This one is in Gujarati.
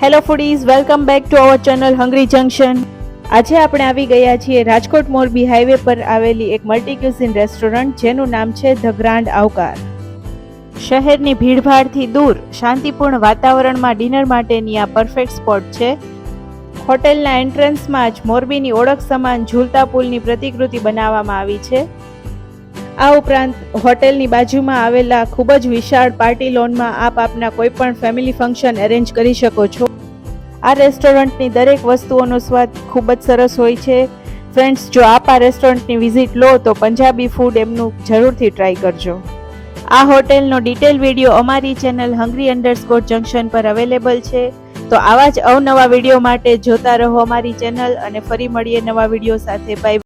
Hello foodies, welcome back to our channel hungry junction. આજે આપણે આવી ગયા છીએ રાજકોટ મોરબી હાઈવે પર આવેલી એક મલ્ટી ક્યુઝિન રેસ્ટોરન્ટ જેનું નામ છે ધ ગ્રાન્ડ આવકાર. શહેરની ભીડભાડથી દૂર શાંતિપૂર્ણ વાતાવરણમાં ડિનર માટેની આ પરફેક્ટ સ્પોટ છે. હોટેલના એન્ટ્રન્સમાં જ મોરબીની ઓળખ સમાન ઝૂલતા પુલની પ્રતિકૃતિ બનાવવામાં આવી છે. આ ઉપરાંત હોટેલની બાજુમાં આવેલા ખૂબ જ વિશાળ પાર્ટી લોનમાં આપ આપના કોઈ પણ ફેમિલી ફંક્શન એરેન્જ કરી શકો છો. આ રેસ્ટોરન્ટની દરેક વસ્તુઓનો સ્વાદ ખૂબ જ સરસ હોય છે. ફ્રેન્ડ્સ, જો આપ આ રેસ્ટોરન્ટની વિઝિટ લો તો પંજાબી ફૂડ એમનું જરૂરથી ટ્રાય કરજો. આ હોટેલનો ડિટેલ વિડીયો અમારી ચેનલ hungry_junction પર અવેલેબલ છે. તો આવા જ અવનવા વિડીયો માટે જોતા રહો અમારી ચેનલ અને ફરી મળીએ નવા વિડીયો સાથે. બાય.